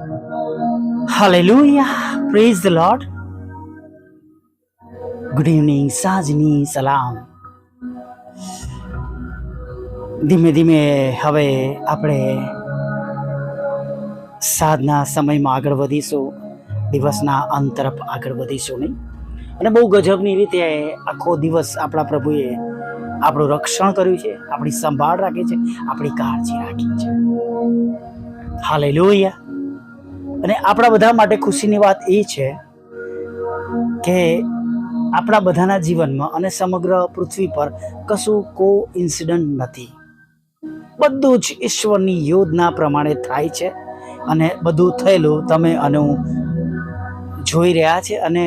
Hallelujah. Praise the Lord. Good evening, સાંજની સલામ. ધીમે ધીમે હવે આપણે સાંજના સમયમાં આગળ વધીશું, દિવસના અંત તરફ આગળ વધીશું નહીં. અને બહુ ગજબની રીતે આખો દિવસ આપણા પ્રભુએ આપણું રક્ષણ કર્યું છે, આપણી સંભાળ રાખી છે, આપણી કાળજી રાખી છે. હાલેલુયા. અને આપણા બધા માટે ખુશીની વાત એ છે કે આપણા બધાના જીવનમાં અને સમગ્ર પૃથ્વી પર કશું કોઇન્સિડન્ટ નથી. બધું જ ઈશ્વરની યોજના પ્રમાણે થાય છે અને બધું થયેલું તમે અને હું જોઈ રહ્યા છે અને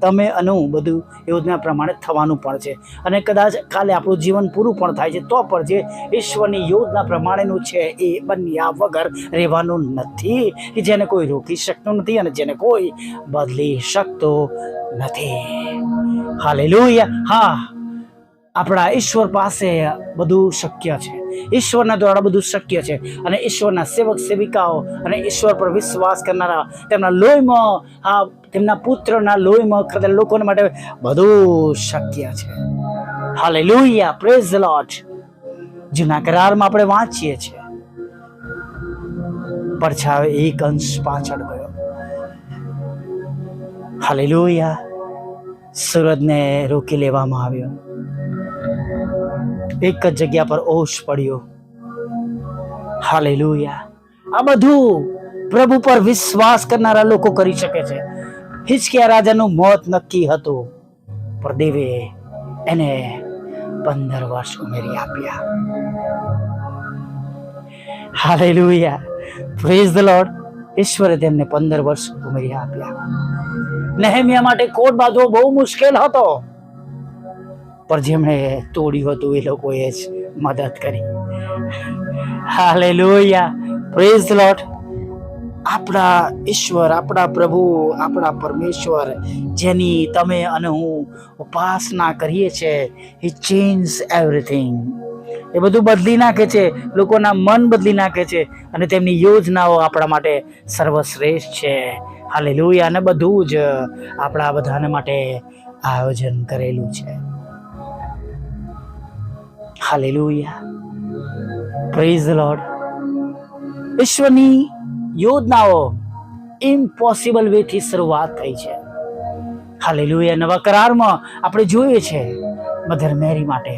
તમે અને હું બધું યોજના પ્રમાણે થવાનું પણ છે. અને કદાચ કાલે આપણું જીવન પૂરું પણ થાય છે તો પણ જે ઈશ્વરની યોજના પ્રમાણેનું છે એ બન્યા વગર રહેવાનું નથી, કે જેને કોઈ રોકી શકતું નથી અને જેને કોઈ બદલી શકતું નથી. હાલેલુયા. હા, આપણા ઈશ્વર પાસે બધું શક્ય છે, ઈશ્વરના દ્વારા બધું શક્ય છે. અને ઈશ્વરના સેવક સેવિકાઓ અને ઈશ્વર પર વિશ્વાસ કરનારા, તેમના લોહીમાં, હા, તેમના પુત્રના લોહીમાં ખરેલા લોકોને માટે બધું શક્ય છે. હાલેલુયા. Praise the lord. જૂના કરારમાં આપણે વાંચીએ છીએ, પડછાયો એક અંશ પાછળ ગયો. હાલેલુયા. સૂરજને રોકી લેવામાં આવ્યો, એક જ જગ્યા પર ઓશ પડ્યો. હાલેલુયા. આ બધું પ્રભુ પર વિશ્વાસ કરનારા લોકો કરી શકે છે. હિજકિયા રાજાનું મોત નક્કી હતું, પણ દેવે એને 15 વર્ષ ઉમેરી આપ્યા. હાલેલુયા. Praise the lord. ઈશ્વરે તેમને 15 વર્ષ ઉમેરી આપ્યા. નેહેમિયા માટે કોટ બાંધવો બહુ મુશ્કેલ હતો, પણ જેમણે તોડ્યું હતું એ લોકોએ જ મદદ કરી. હાલેલુયા. Praise the lord. આપણા ઈશ્વર, આપણા પ્રભુ, આપણા પરમેશ્વર, જેની તમે અને હું ઉપાસના કરીએ છીએ, હી ચેન્જ એવરીથિંગ. એ બધું બદલી નાખે છે, લોકોના મન બદલી નાખે છે અને તેમની યોજનાઓ આપણા માટે સર્વશ્રેષ્ઠ છે. હાલેલુયા. અને બધું જ આપણા બધાને માટે આયોજન કરેલું છે. હાલેલુયા. Praise the lord. ઈશ્વરની યોજનાઓ ઇમ્પોસિબલ વેથી શરૂઆત થઈ છે. હાલેલુયા. નવા કરારમાં આપણે જોઈએ છે મધર મેરી માટે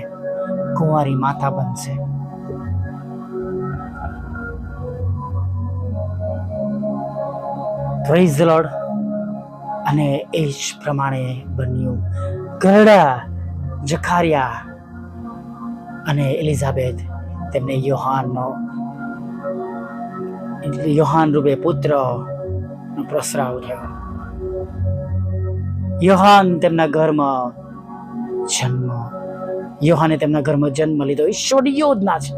કુંવારી માતા બનશે. Praise the lord. અને એ જ પ્રમાણે બન્યું. ગરડા, જખારિયા અને એલિઝાબેથ, તેમને યોહાન રૂપે પુત્રનો પ્રસરાવ થયો. યોહાને તેમના ઘરમાં જન્મ લીધો. ઈશ્વરની યોજના છે.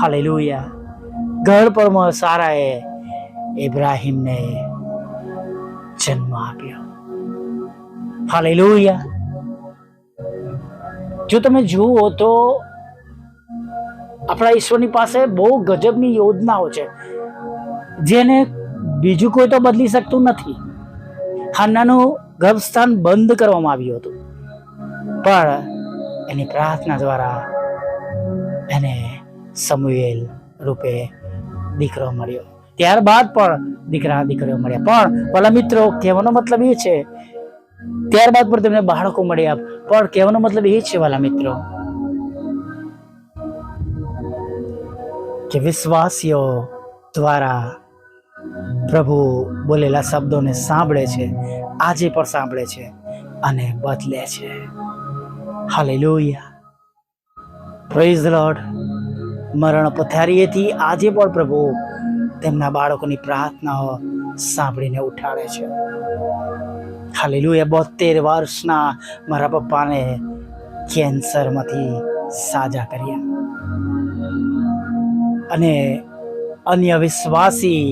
હાલેલુયા. ગળપણમાં સારાએ ઇબ્રાહીમને જન્મ આપ્યો. હાલેલુયા. જો તમે જુઓ તો આપણા ઈશ્વરની પાસે બહુ ગજબની યોજનાઓ છે, જેને બીજું કોઈ તો બદલી શકતું નથી. હાન્નાનું ગર્ભસ્થાન બંધ કરવામાં આવ્યું હતું, પણ એની પ્રાર્થના દ્વારા એને સમુએલ રૂપે દીકરો મળ્યો. ત્યારબાદ પણ દીકરીઓ મળ્યા. પણ ભલા મિત્રો, કહેવાનો મતલબ એ છે, ત્યારબાદ પણ તેમને બાળકો મળ્યા. પણ કહેવાનો મતલબ એ છે વાલા મિત્રો, કે વિશ્વાસીઓ દ્વારા પ્રભુ બોલેલા શબ્દોને સાંભળે છે, આજે પણ સાંભળે છે અને બદલે છે. હાલેલુયા. Praise the lord. મરણ પથારીએથી આજે પણ પ્રભુ તેમના બાળકોની પ્રાર્થનાઓ સાંભળીને ઉઠાડે છે. હાલેલુયા. 72 વર્ષના મારા પપ્પાને કેન્સરમાંથી સાજા કર્યા. અને અન્ય વિશ્વાસી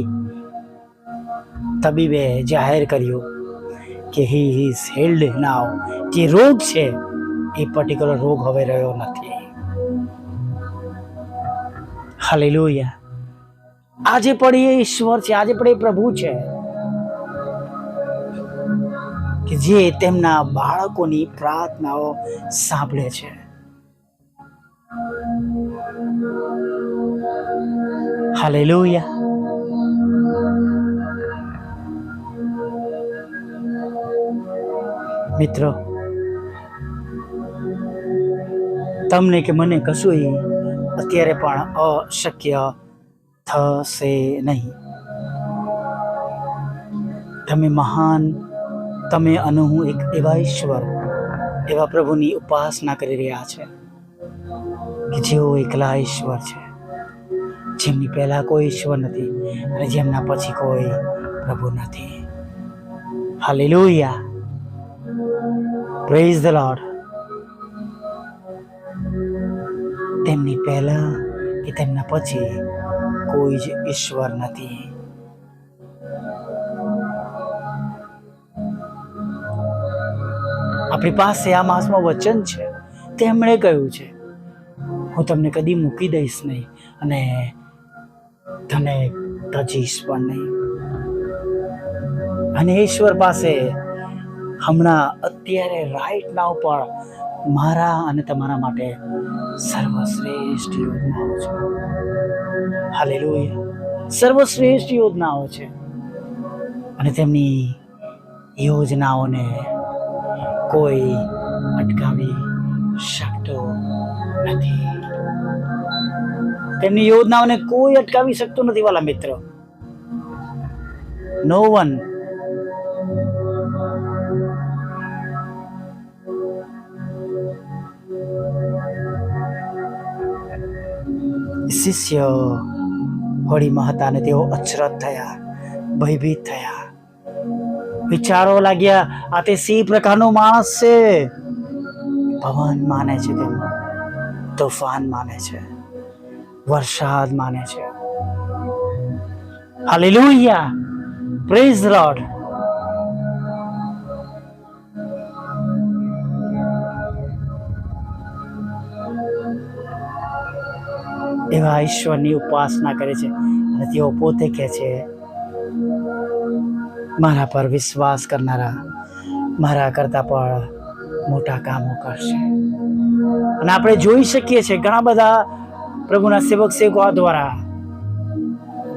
તબીબે જાહેર કર્યું કે હી ઇઝ હીલ્ડ નાઉ. જે રોગ છે એ પર્ટિક્યુલર રોગ હવે રહ્યો નથી. હાલેલુયા. આજે પણ એ ઈશ્વર છે, આજે પણ એ પ્રભુ છે કે જે તેમના બાળકોની પ્રાર્થનાઓ સાંભળે છે. હાલેલુયા. મિત્રો, તમને કે મને કશું અત્યારે પણ અશક્ય થશે નહીં. તમે મહાન, તમે અને હું એક એવા ઈશ્વર, એવા પ્રભુની ઉપાસના કરી રહ્યા છે કે જેઓ એકલા ઈશ્વર છે, જેમની પહેલા કોઈ ઈશ્વર નથી અને જેમના પછી કોઈ પ્રભુ નથી. હાલેલુયા. Praise the lord. તેમની પહેલા કે તેમના પછી કોઈ જ ઈશ્વર નથી. આપણી પાસે આ માસમાં વચન છે. તેમણે કહ્યું છે, હું તમને કદી મૂકી દઈશ નહીં અને તને તજીશ પણ નહીં. અને ઈશ્વર પાસે હમણાં અત્યારે રાઈટ નાઉ પર મારા અને તમારા માટે સર્વશ્રેષ્ઠ યોજનાઓ છે. હાલેલુયા. સર્વશ્રેષ્ઠ યોજનાઓ છે અને તેમની યોજનાઓને કોઈ અટકાવી શકતો નથી. તેમની યોજનાઓને કોઈ અટકાવી શકતું નથી વાલા મિત્રો. નો વન. શિષ્ય હોળીમાં હતા અને તેઓ અચરજ થયા, ભયભીત થયા, વિચારો લાગ્યા, આ તે સી પ્રકારનો માણસ છે. પવન માને છે, તેમનો તોફાન માને છે, વરસાદ માને છે. હાલેલુયા. Praise the lord. એવા ઈશ્વરની ઉપાસના કરે છે અને તેઓ પોતે કહે છે, મારા પર વિશ્વાસ કરનારા મારા કરતા પણ મોટા કામો કરશે. અને આપણે જોઈ શકીએ છીએ ઘણા બધા પ્રભુના સેવક સેવકો દ્વારા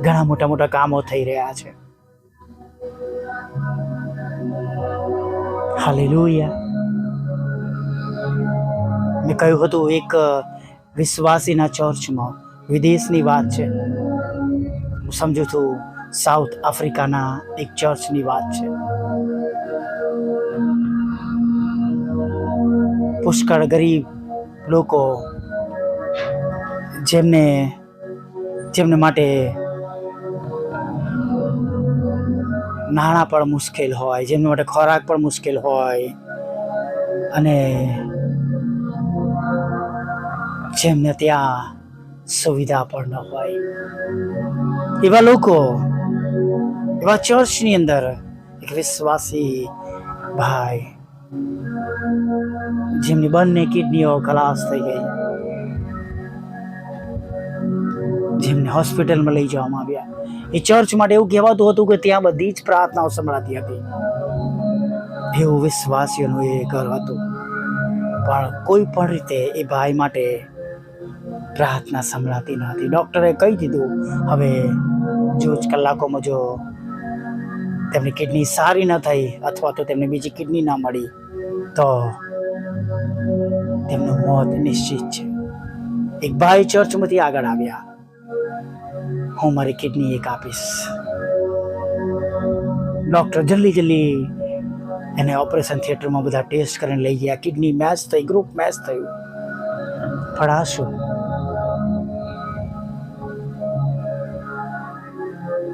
ઘણા મોટા મોટા કામો થઈ રહ્યા છે. હાલેલુયા. મેં કહ્યું હતું એક વિશ્વાસીના ચર્ચમાં, વિદેશની વાત છે, હું સમજુ છું સાઉથ આફ્રિકાના એક ચર્ચની વાત છે. પુષ્કળ ગરીબ લોકો, જેમને માટે નાણાં પણ મુશ્કેલ હોય, જેમના માટે ખોરાક પણ મુશ્કેલ હોય અને જેમને ત્યાં સુવિધા પણ ન હોય, એવા લોકો, એવા ચર્ચની અંદર એક વિશ્વાસી ભાઈ, જેમની બંને કિડનીઓ ખલાસ થઈ ગઈ, જેમને હોસ્પિટલમાં લઈ જવામાં આવ્યા. એ ચર્ચ માટે એવું કહેવાતું હતું કે ત્યાં બધી જ પ્રાર્થનાઓ સંભળાતી હતી. એવું વિશ્વાસીઓનું એ ઘર હતું, પણ કોઈ પણ રીતે એ ભાઈ માટે પ્રાર્થના સંભળાતી ન હતી. ડૉક્ટરે કહી દીધું, હવે જો જ કલાકોમાં જો તેમની કિડની સારી ન થઈ અથવા તો તેમને બીજી કિડની ના મળી તો તેમનું મોત નિશ્ચિત છે. એક ભાઈ ચર્ચમાંથી આગળ આવ્યા, હું મારી કિડની એક આપીશ. ડૉક્ટર જલ્દી એને ઓપરેશન થિયેટરમાં બધા ટેસ્ટ કરીને લઈ ગયા. કિડની મેચ થઈ, ગ્રુપ મેચ થયું. ફળાશું.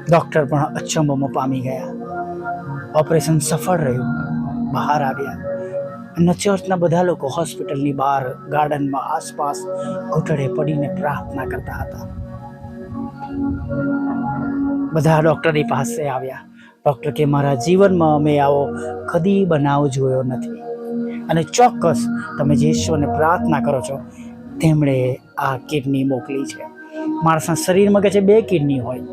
ડૉક્ટર પણ અચંબોમાં પામી ગયા. ઓપરેશન સફળ રહ્યું, બહાર આવ્યા અને ચર્ચના બધા લોકો હોસ્પિટલની બહાર ગાર્ડનમાં આસપાસ ઘૂંટડે પડીને પ્રાર્થના કરતા હતા. બધા ડૉક્ટરની પાસે આવ્યા. ડૉક્ટર કે મારા જીવનમાં મેં આવો કદી બનાવ જોયો નથી અને ચોક્કસ તમે જે ઈશ્વરને પ્રાર્થના કરો છો તેમણે આ કિડની મોકલી છે. માણસના શરીરમાં કે છે 2 કિડની હોય,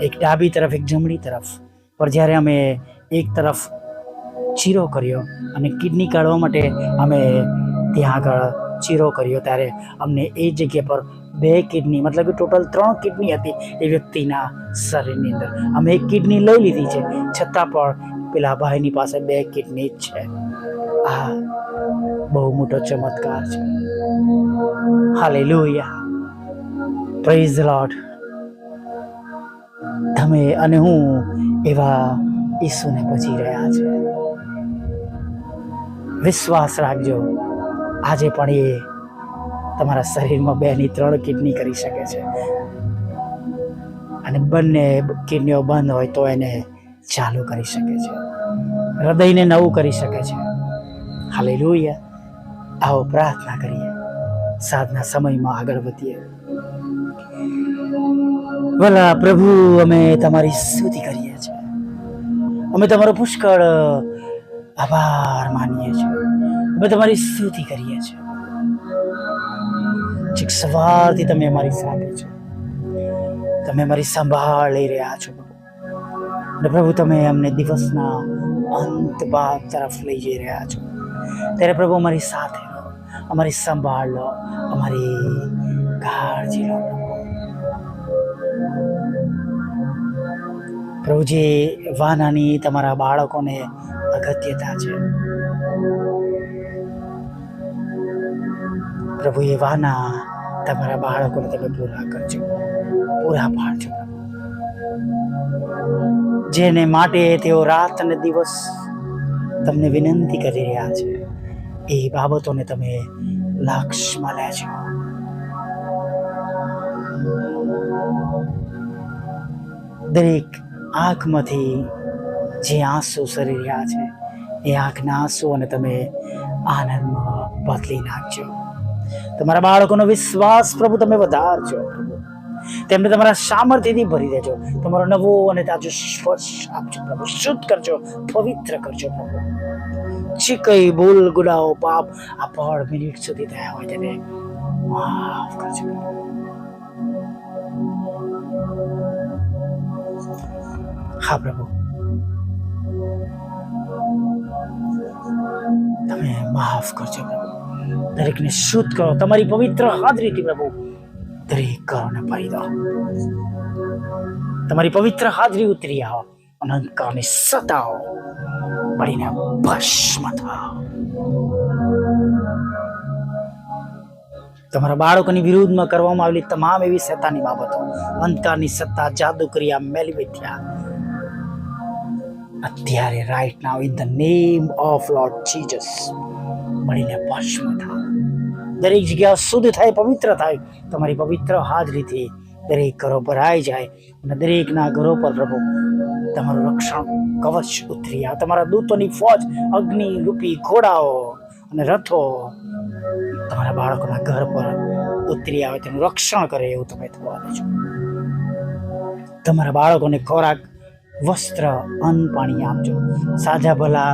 એક ડાબી તરફ એક જમણી તરફ. પણ જ્યારે અમે એક તરફ ચીરો કર્યો અને કિડની કાઢવા માટે અમે ત્યાં આગળ ચીરો કર્યો ત્યારે અમને એ જગ્યા પર 2 કિડની મતલબ કે ટોટલ 3 કિડની હતી એ વ્યક્તિના શરીરની અંદર. અમે એક કિડની લઈ લીધી છે, છતાં પણ પેલા ભાઈની પાસે 2 કિડની જ છે. આ બહુ મોટો ચમત્કાર છે. Hallelujah, praise the lord. તમે અને હું એવા ઈસુને ભજી રહ્યા છે. વિશ્વાસ રાખજો, આજે પણ એ તમારા શરીરમાં 2 ની 3 કિડની કરી શકે છે, અને બંને કિડનીઓ બંધ હોય તો એને ચાલુ કરી શકે છે, હૃદયને નવું કરી શકે છે. હાલેલુયા. આવો પ્રાર્થના કરીએ, સાધના સમયમાં આગળ વધીએ. ભલા પ્રભુ, અમે તમારી સ્તુતિ કરીએ છીએ, અમે તમારો પુષ્કળ આભાર માનીએ છીએ, અમે તમારી સ્તુતિ કરીએ છીએ. છેક સવારથી તમે અમારી સાથે છો, તમે અમારી સંભાળ લઈ રહ્યા છો અને પ્રભુ તમે અમને દિવસના અંત ભાગ તરફ લઈ જઈ રહ્યા છો. ત્યારે પ્રભુ અમારી સાથે રહો, અમારી સંભાળ લો, અમારી કાળજી લો. પ્રભુ, જે વાનાની તમારા બાળકોને અગત્યતા છે પ્રભુ, એ વાના તમારા બાળકોને તમે પૂરા કરજો, પૂરા પાડજો. જેને માટે તેઓ રાત અને દિવસ તમને વિનંતી કરી રહ્યા છે, એ બાબતોને તમે લક્ષ્યમાં લેજો. દરેક આંખમાંથી જે આંસુ સરી રહ્યા છે એ આંખના આંસુઓને તમે આનંદમાં બદલી નાખજો. તમારા બાળકોનો વિશ્વાસ પ્રભુ તમે વધારજો, તેમને તમારા સામર્થ્યથી ભરી દેજો. તમારો નવો અને તાજો સ્પર્શ આપજો પ્રભુ, શુદ્ધ કરજો, પવિત્ર કરજો પ્રભુ. જે કઈ ભૂલ ગુનાઓ પાપ આ પળ મિનિટ સુધી થયા હોય તેને માફ કરજો. હા પ્રભુ, તમે માફ કરજો પ્રભુ, દરેકને શુદ્ધ કરો તમારી પવિત્ર હાજરીથી પ્રભુ. દરેક ઘરોને ભરી દો, તમારી પવિત્ર હાજરી ઉતરી આવો, અનંતકાળની સતાઓ પડીને ભસ્મ થાઓ. તમારા બાળકોની વિરુદ્ધમાં કરવામાં આવેલી તમામ એવી શૈતાની બાબતો, અંધકારની સત્તા, જાદુ ક્રિયા, મેલી મિથ્યા, અત્યારે right now in the name of lord Jesus મળીને ભસ્મ થાઓ. દરેક જગ્યા શુદ્ધ થાય, પવિત્ર થાય તમારી પવિત્ર હાજરીથી. દરેક ઘરો ભરાઈ જાય અને દરેકના ઘરો પર પ્રભુ તમારું રક્ષણ કવચ ઉતરી આવે. તમારા દૂતોની ફોજ, અગ્નિ રૂપી ઘોડાઓ અને રથો તમારા બાળકોના ઘર પર ઉતરી આવે, તેનું રક્ષણ કરે એવું તમે થવા દેજો. તમારા બાળકોને ખોરાક, વસ્ત્ર, અન્ન, પાણી આપજો. સાજા ભલા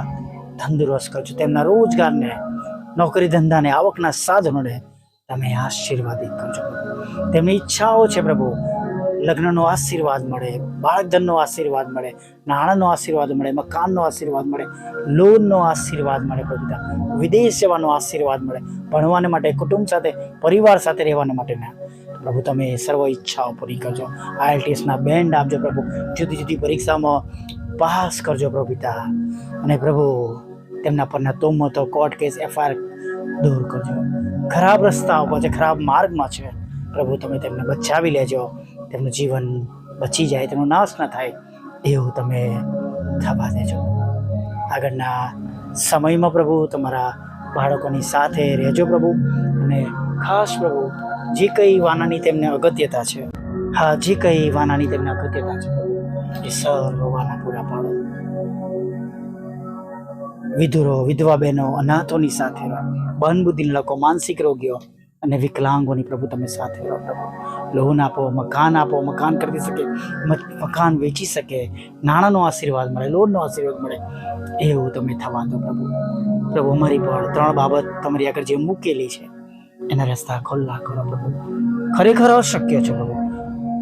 તંદુરસ્ત કરજો. તેમના રોજગારને, નોકરી ધંધાને, આવકના સાધનોને તમે આશીર્વાદિત કરજો. તેમની ઈચ્છાઓ છે પ્રભુ, લગ્નનો આશીર્વાદ મળે, બાળકધનનો આશીર્વાદ મળે, નાણાંનો આશીર્વાદ મળે, મકાનનો આશીર્વાદ મળે, લોનનો આશીર્વાદ મળે પ્રભુ, વિદેશ જવાનો આશીર્વાદ મળે, ભણવાને માટે, કુટુંબ સાથે, પરિવાર સાથે રહેવાને માટેના પ્રભુ તમે સર્વ ઈચ્છાઓ પૂરી કરજો. IELTSના બેન્ડ આપજો પ્રભુ, જુદી જુદી પરીક્ષામાં પાસ કરજો પ્રભુ પિતા. અને પ્રભુ તેમના પરના તોમતો, કોર્ટ કેસ, FIR દૂર કરજો. ખરાબ રસ્તાઓ પર છે, ખરાબ માર્ગમાં છે પ્રભુ, તમે તેમને બચાવી લેજો. તેમનું જીવન બચી જાય, તેમનો નાશ ન થાય એવું તમે થવા દેજો. આગળના સમયમાં પ્રભુ તમારા બાળકોની સાથે રહેજો પ્રભુ. અને ખાસ પ્રભુ જે કંઈ વાનાની તેમને અગત્યતા છે, હા, જે કંઈ વાનાની તેમને અગત્યતા છે એ સર્વ વાના પૂરા પાડો. વિધુરો, વિધવા બહેનો, અનાથોની સાથે રહો, બંધ બુદ્ધિના લોકો, માનસિક રોગીઓ અને વિકલાંગોની પ્રભુ તમે સાથે રહો પ્રભુ. લોન આપો, મકાન આપો, મકાન ખરીદી શકે, મકાન વેચી શકે, નાણાંનો આશીર્વાદ મળે, લોનનો આશીર્વાદ મળે એવું તમે થવા દો પ્રભુ. પ્રભુ અમારી પણ 3 બાબત તમારી આગળ જે મૂકેલી છે એના રસ્તા ખુલ્લા કરો પ્રભુ. ખરેખર અશક્ય છે પ્રભુ,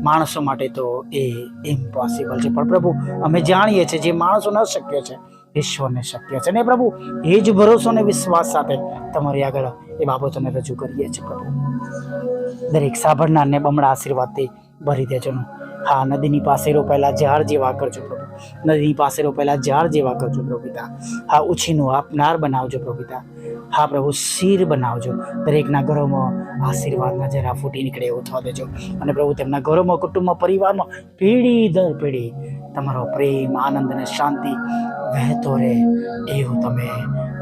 માણસો માટે તો એ ઇમ્પોસિબલ છે, પણ પ્રભુ અમે જાણીએ છીએ જે માણસોને અશક્ય છે ઈશ્વરને શક્ય છે. ને પ્રભુ એ જ ભરોસો અને વિશ્વાસ સાથે તમારી આગળ એ બાબતોને રજૂ કરીએ છીએ પ્રભુ. દરેક સાંભળનારને બમણા આશીર્વાદથી ભરી દેજો. હા, નદીની પાસે રોપાયેલા ઝાડ જેવા કરજો પ્રભુ, નદીની પાસે રોપાયેલા ઝાડ જેવા કરજો પ્રભુ પિતા. હા, ઉછીનું આપનાર બનાવજો પ્રભુ પિતા. હા પ્રભુ, શીર બનાવજો. દરેકના ઘરોમાં આશીર્વાદના જરા ફૂટી નીકળે એવું થવા દેજો. અને પ્રભુ તેમના ઘરોમાં, કુટુંબમાં, પરિવારમાં પેઢી દર પેઢી તમારો પ્રેમ, આનંદ અને શાંતિ વહેતો રહે એવું તમે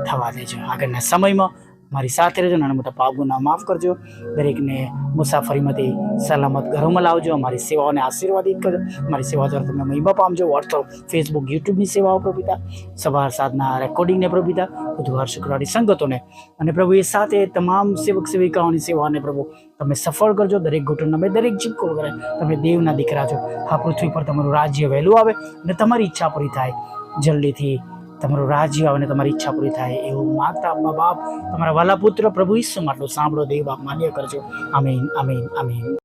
થવા દેજો. આગળના સમયમાં મારી સાથે રહેજો. નાના મોટા પાપ ગુના માફ કરજો. દરેકને મુસાફરીમાંથી સલામત ઘરોમાં લાવજો. અમારી સેવાઓને આશીર્વાદિત કરજો. મારી સેવા દ્વારા તમે મહિમા પામજો. વોટ્સઅપ, ફેસબુક, યુટ્યુબની સેવાઓ પ્રભુ પિતા, સવાર સાધના રેકોર્ડિંગને પ્રભુ પિતા, બુધવાર શુક્રવારની સંગતોને, અને પ્રભુ એ સાથે તમામ સેવક સેવિકાઓની સેવાને પ્રભુ તમે સફળ કરજો. દરેક ઘૂંટણ નમે, દરેક જીભ કરે તમે દેવના દીકરા છો. આ પૃથ્વી પર તમારું રાજ્ય વહેલું આવે અને તમારી ઈચ્છા પૂરી થાય. જલ્દીથી તમારું રાજ્ય આવે અને તમારી ઈચ્છા પૂરી થાય એવું માગતા આપણા બાપ, તમારા વાલા પુત્ર પ્રભુ ઈસુ માટલું સાંભળો. દેવ બાપ માન્ય કરજો. આમીન, આમીન, આમીન.